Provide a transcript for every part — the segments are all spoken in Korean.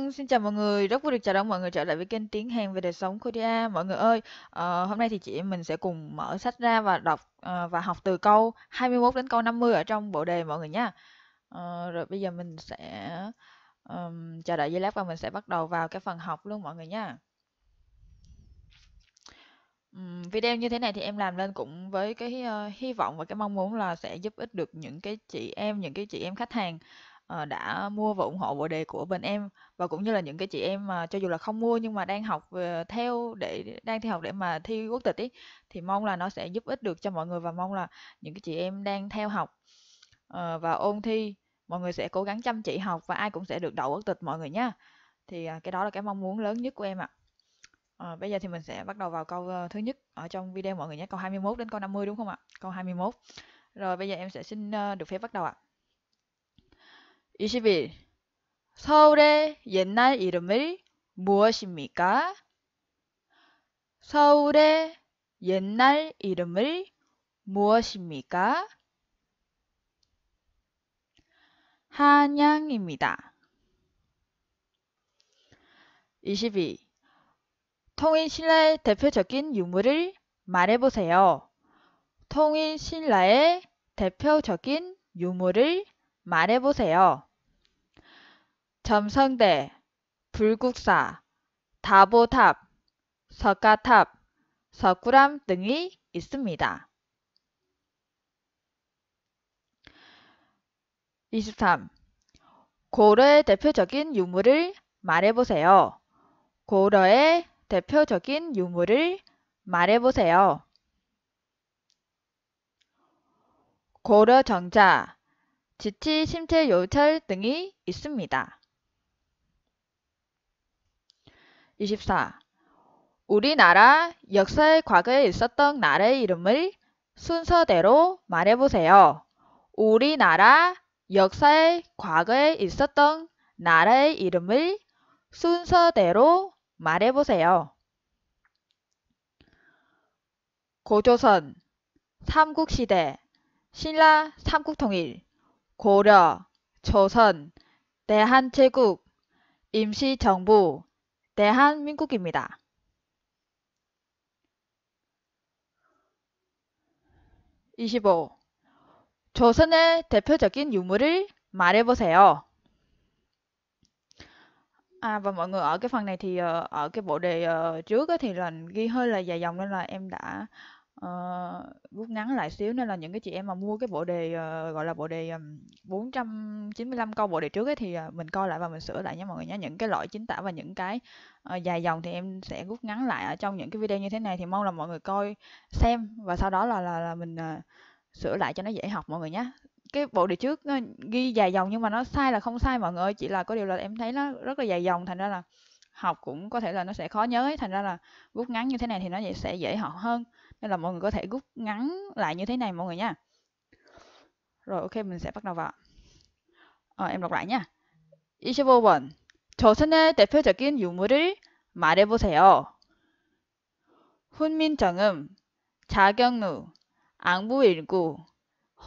Vâng, xin chào mọi người, rất vui được chào đón mọi người trở lại với kênh Tiếng Hàn về đời sống Korea. Mọi người ơi, hôm nay thì chị em mình sẽ cùng mở sách ra và đọc và học từ câu 21 đến câu 50 ở trong bộ đề mọi người nha. Rồi bây giờ mình sẽ chờ đợi giây lát và mình sẽ bắt đầu vào cái phần học luôn mọi người nha. Video như thế này thì em làm lên cũng với cái hy vọng và cái mong muốn là sẽ giúp ích được những cái chị em khách hàng đã mua và ủng hộ bộ đề của bên em, và cũng như là những cái chị em mà cho dù là không mua nhưng mà đang học đang theo học để mà thi quốc tịch ý, thì mong là nó sẽ giúp ích được cho mọi người, và mong là những cái chị em đang theo học và ôn thi, mọi người sẽ cố gắng chăm chỉ học và ai cũng sẽ được đậu quốc tịch mọi người nhé. Thì cái đó là cái mong muốn lớn nhất của em ạ. Bây giờ thì mình sẽ bắt đầu vào câu thứ nhất ở trong video mọi người nhé, câu 21 đến câu 50 đúng không ạ? Câu 21. Rồi bây giờ em sẽ xin được phép bắt đầu ạ. 20일. 서울의 옛날 이름을 무엇입니까? 서울의 옛날 이름을 무엇입니까? 한양입니다. 22. 통일신라의 대표적인 유물을 말해보세요. 통일신라의 대표적인 유물을 말해보세요. 점성대, 불국사, 다보탑, 석가탑, 석굴암 등이 있습니다. 23. 고려의 대표적인 유물을 말해보세요. 고려의 대표적인 유물을 말해보세요. 고려정자, 지치심체요철 등이 있습니다. 24. 우리나라 역사의 과거에 있었던 나라의 이름을 순서대로 말해보세요. 우리나라 역사의 과거에 있었던 나라의 이름을 순서대로 말해보세요. 고조선, 삼국시대, 신라 삼국통일, 고려, 조선, 대한제국, 임시정부, 대한민국입니다. 25. 조선의 대표적인 유물을 말해보세요. Và mọi người ở cái phần này thì ở cái bộ đề trước á, thì là ghi hơi là dài dòng nên là em đã rút ngắn lại xíu, nên là những cái chị em mà mua cái bộ đề gọi là bộ đề 495 câu bộ đề trước ấy, thì mình coi lại và mình sửa lại nhé mọi người nhé. Những cái lỗi chính tả và những cái dài dòng thì em sẽ rút ngắn lại ở trong những cái video như thế này, thì mong là mọi người coi xem và sau đó là mình sửa lại cho nó dễ học mọi người nhé. Cái bộ đề trước ghi dài dòng nhưng mà nó sai là không sai mọi người ơi, chỉ là có điều là em thấy nó rất là dài dòng, thành ra là học cũng có thể là nó sẽ khó nhớ ấy, thành ra là rút ngắn như thế này thì nó sẽ dễ học hơn, nên là mọi người có thể rút ngắn lại như thế này mọi người nha. Rồi ok, mình sẽ bắt đầu vào. Em đọc lại nha. 25번. 조선의 대표적인 유물을 말해보세요. 훈민정음, 자경루, 앙부일구,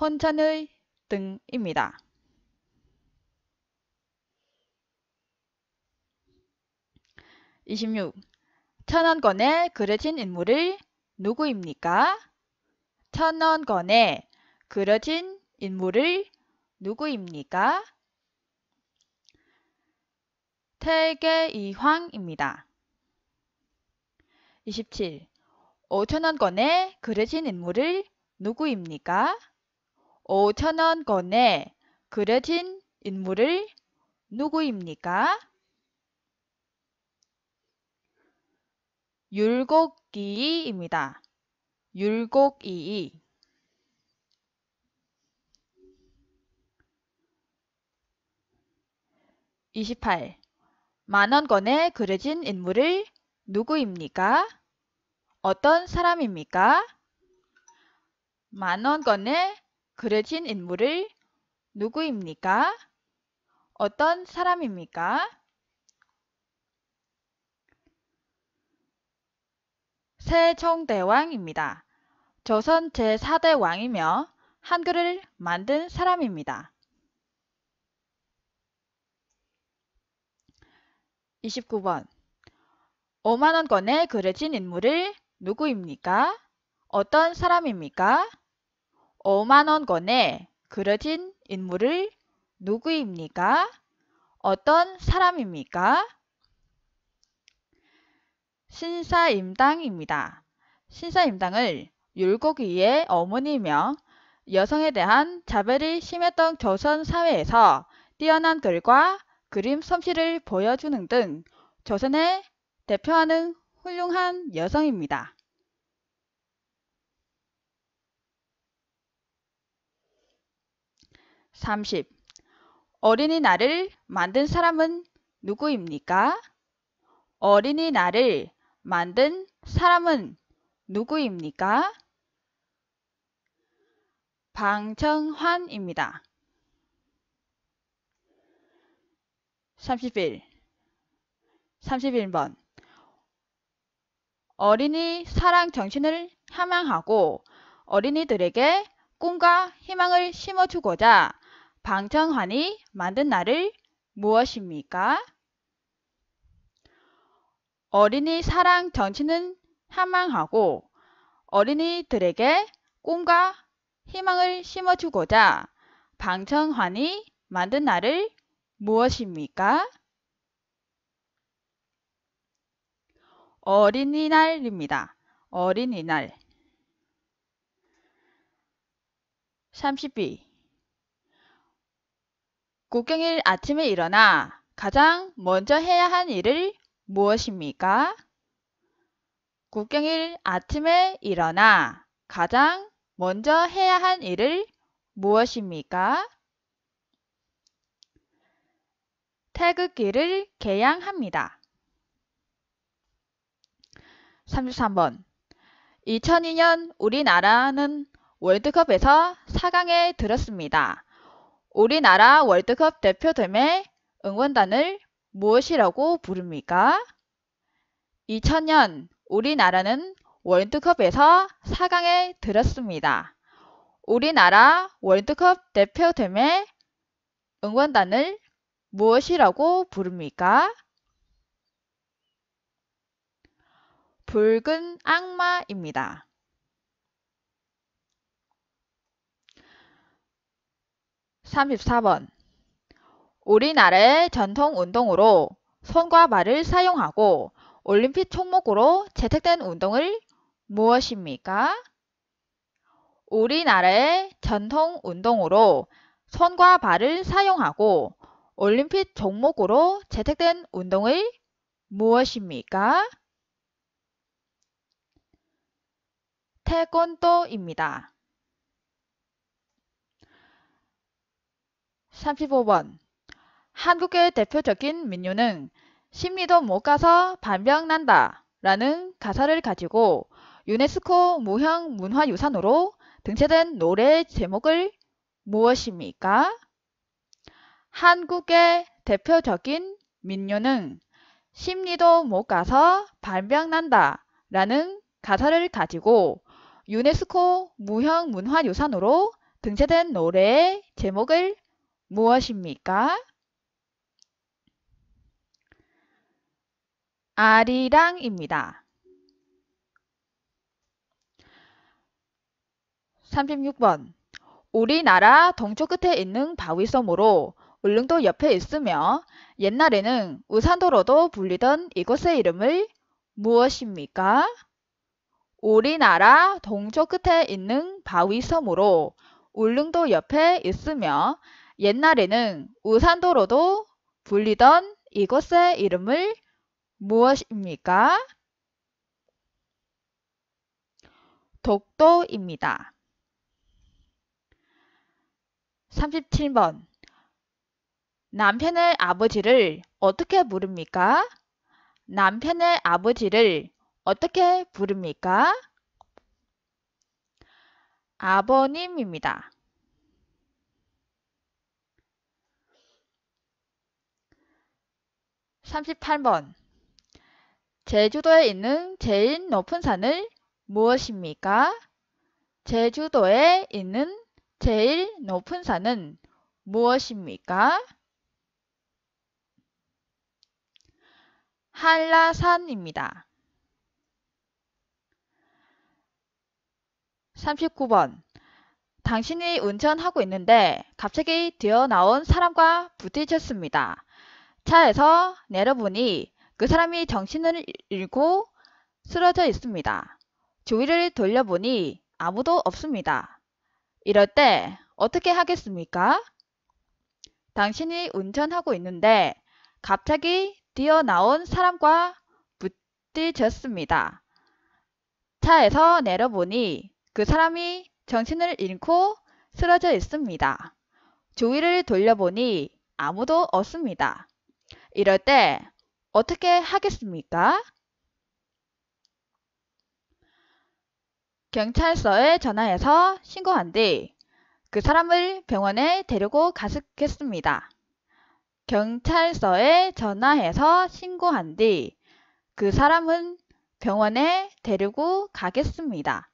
혼천의 등입니다. 26. 천원권에 그려진 인물을 누구입니까? 천원권에 그려진 인물을 누구입니까? 태계이황입니다. 27. 5천원권에 그려진 인물을 누구입니까? 5천원권에 그려진 인물을 누구입니까? 율곡이이입니다. 율곡이이. 28. 만원권에 그려진 인물을 누구입니까? 어떤 사람입니까? 만원권에 그려진 인물을 누구입니까? 어떤 사람입니까? 세종대왕입니다. 조선 제4대 왕이며 한글을 만든 사람입니다. 29번. 5만원권에 그려진 인물을 누구입니까? 어떤 사람입니까? 5만원권에 그려진 인물을 누구입니까? 어떤 사람입니까? 신사임당입니다. 신사임당을 율곡이의 어머니며 여성에 대한 차별이 심했던 조선 사회에서 뛰어난 글과 그림 솜씨를 보여주는 등 조선을 대표하는 훌륭한 여성입니다. 30. 어린이날을 만든 사람은 누구입니까? 어린이날을 만든 사람은 누구입니까? 방청환입니다. 31번. 어린이 사랑 정신을 함양하고 어린이들에게 꿈과 희망을 심어주고자 방청환이 만든 날을 무엇입니까? 어린이 사랑 정신을 함양하고 어린이들에게 꿈과 희망을 심어주고자 방청환이 만든 날을 무엇입니까? 어린이날입니다. 어린이날. 32. 국경일 아침에 일어나 가장 먼저 해야 한 일을 무엇입니까? 국경일 아침에 일어나 가장 먼저 해야 한 일을 무엇입니까? 태극기를 개양합니다. 33번. 2002년 우리나라는 월드컵에서 4강에 들었습니다. 우리나라 월드컵 대표팀의 응원단을 무엇이라고 부릅니까? 2000년 우리나라는 월드컵에서 4강에 들었습니다. 우리나라 월드컵 대표팀의 응원단을 무엇이라고 부릅니까? 붉은 악마입니다. 34번. 우리나라의 전통 운동으로 손과 발을 사용하고 올림픽 종목으로 채택된 운동을 무엇입니까? 우리나라의 전통 운동으로 손과 발을 사용하고 올림픽 종목으로 채택된 운동을 무엇입니까? 태권도입니다. 35번. 한국의 대표적인 민요는 심리도 못 가서 반병난다 라는 가사를 가지고 유네스코 무형문화유산으로 등재된 노래의 제목을 무엇입니까? 한국의 대표적인 민요는 심리도 못 가서 반병난다 라는 가사를 가지고 유네스코 무형문화유산으로 등재된 노래의 제목을 무엇입니까? 아리랑입니다. 36번. 우리나라 동쪽 끝에 있는 바위섬으로 울릉도 옆에 있으며 옛날에는 우산도로도 불리던 이곳의 이름을 무엇입니까? 우리나라 동쪽 끝에 있는 바위섬으로 울릉도 옆에 있으며 옛날에는 우산도로도 불리던 이곳의 이름을 무엇입니까? 독도입니다. 37번. 남편의 아버지를 어떻게 부릅니까? 남편의 아버지를 어떻게 부릅니까? 아버님입니다. 38번. 제주도에 있는 제일 높은 산을 무엇입니까? 제주도에 있는 제일 높은 산은 무엇입니까? 한라산입니다. 39번. 당신이 운전하고 있는데 갑자기 뛰어나온 사람과 부딪혔습니다. 차에서 내려보니 그 사람이 정신을 잃고 쓰러져 있습니다. 주위를 돌려보니 아무도 없습니다. 이럴 때 어떻게 하겠습니까? 당신이 운전하고 있는데 갑자기 뛰어나온 사람과 부딪혔습니다. 차에서 내려보니 그 사람이 정신을 잃고 쓰러져 있습니다. 주위를 돌려보니 아무도 없습니다. 이럴 때 어떻게 하겠습니까? 경찰서에 전화해서 신고한 뒤 그 사람을 병원에 데리고 가겠습니다. 경찰서에 전화해서 신고한 뒤 그 사람은 병원에 데리고 가겠습니다.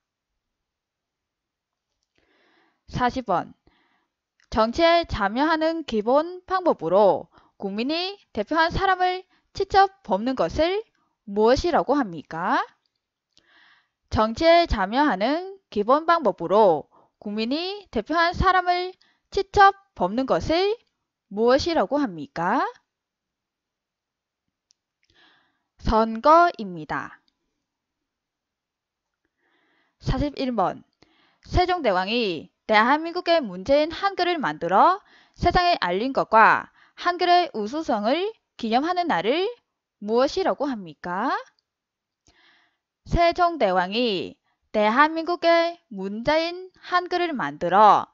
40번. 정치에 참여하는 기본 방법으로 국민이 대표한 사람을 직접 뽑는 것을 무엇이라고 합니까? 정치에 참여하는 기본 방법으로 국민이 대표한 사람을 직접 뽑는 것을 무엇이라고 합니까? 선거입니다. 41번. 세종대왕이 대한민국의 문제인 한글을 만들어 세상에 알린 것과 한글의 우수성을 기념하는 날을 무엇이라고 합니까? 세종대왕이 대한민국의 문제인 한글을 만들어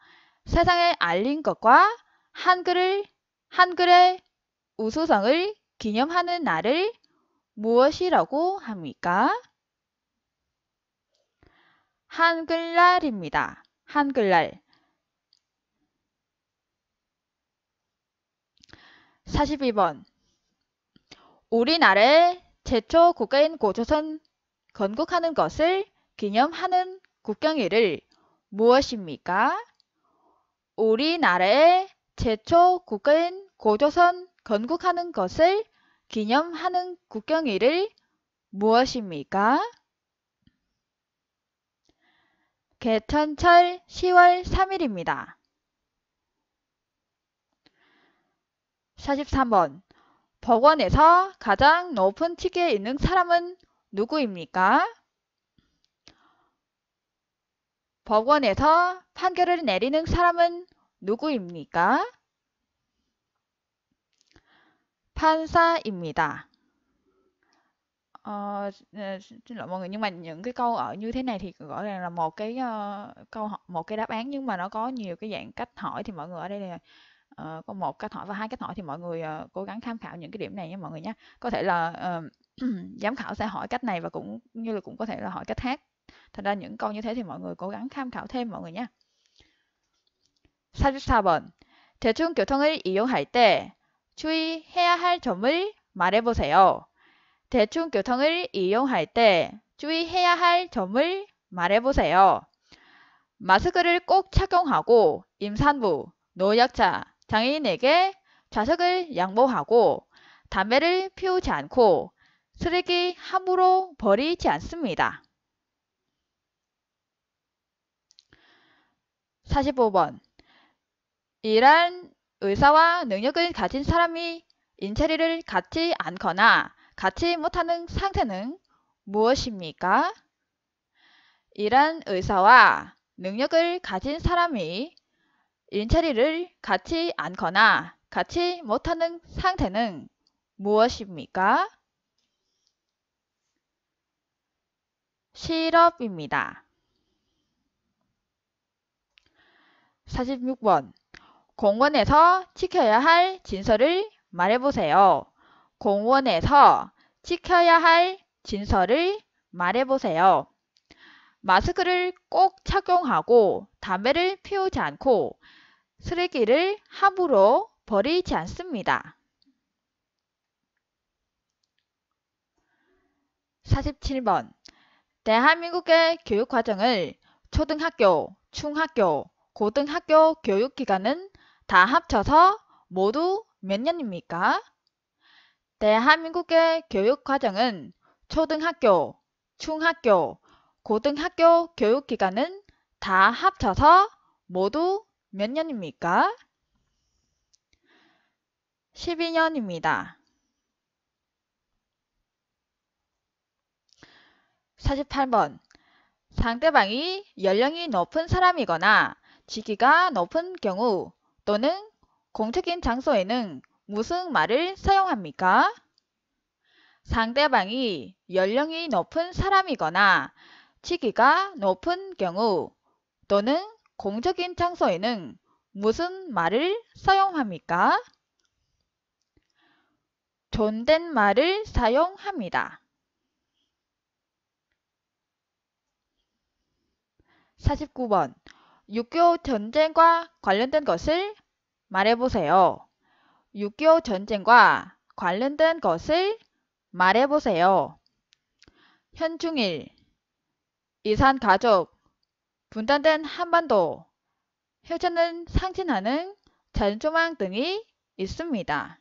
세상에 알린 것과 한글의 우수성을 기념하는 날을 무엇이라고 합니까? 한글날입니다. 한글날. 42번. 우리나라의 최초 국가인 고조선 건국하는 것을 기념하는 국경일을 무엇입니까? 우리나라의 최초 국가인 고조선 건국하는 것을 기념하는 국경일을 무엇입니까? 개천철 10월 3일입니다. 43번. 법원에서 가장 높은 직위에 있는 사람은 누구입니까? 법원에서 판결을 내리는 사람은 누구입니까? 판사입니다. Xin lỗi mọi người, nhưng mà những cái câu ở như thế này thì rõ ràng là một cái một cái đáp án, nhưng mà nó có nhiều cái dạng cách hỏi, thì mọi người ở đây là có một cách hỏi và hai cách hỏi, thì mọi người cố gắng tham khảo những cái điểm này nha mọi người nhé. Có thể là giám khảo sẽ hỏi cách này và cũng như là cũng có thể là hỏi cách khác. Thành ra những câu như thế thì mọi người cố gắng tham khảo thêm mọi người nhé. 44번. 대중교통을 이용할 때 주의해야 할 점을 말해보세요. 대중교통을 이용할 때 주의해야 할 점을 말해보세요. 마스크를 꼭 착용하고 임산부, 노약자, 장애인에게 좌석을 양보하고 담배를 피우지 않고 쓰레기 함부로 버리지 않습니다. 45번. 이러한 의사와 능력을 가진 사람이 인체리를 갖지 않거나 갖지 못하는 상태는 무엇입니까? 이러한 의사와 능력을 가진 사람이 인체리를 갖지 않거나 갖지 못하는 상태는 무엇입니까? 실업입니다. 46번. 공원에서 지켜야 할 진서를 말해보세요. 공원에서 지켜야 할 진서를 말해보세요. 마스크를 꼭 착용하고 담배를 피우지 않고 쓰레기를 함부로 버리지 않습니다. 47번. 대한민국의 교육과정을 초등학교, 중학교, 고등학교 교육기간은 다 합쳐서 모두 몇 년입니까? 대한민국의 교육 과정은 초등학교, 중학교, 고등학교 교육 기간은 다 합쳐서 모두 몇 년입니까? 12년입니다. 48번. 상대방이 연령이 높은 사람이거나 직위가 높은 경우 또는 공적인 장소에는 무슨 말을 사용합니까? 상대방이 연령이 높은 사람이거나 직위가 높은 경우 또는 공적인 장소에는 무슨 말을 사용합니까? 존댓말을 사용합니다. 49번. 6.25 전쟁과 관련된 것을 말해보세요. 6.25 전쟁과 관련된 것을 말해보세요. 현충일, 이산 가족, 분단된 한반도, 효자는 상징하는 전조망 등이 있습니다.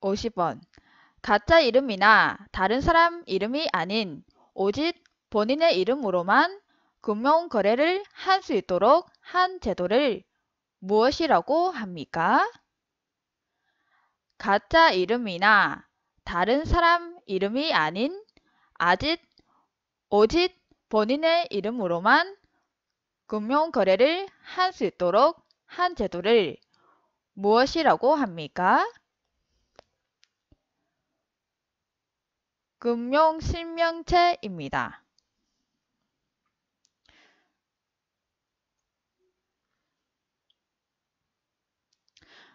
50번. 가짜 이름이나 다른 사람 이름이 아닌 오직 본인의 이름으로만 금융 거래를 할 수 있도록 한 제도를 무엇이라고 합니까? 가짜 이름이나 다른 사람 이름이 아닌 오직 본인의 이름으로만 금융 거래를 할 수 있도록 한 제도를 무엇이라고 합니까? 금융실명제입니다.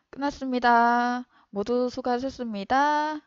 끝났습니다. 모두 수고하셨습니다.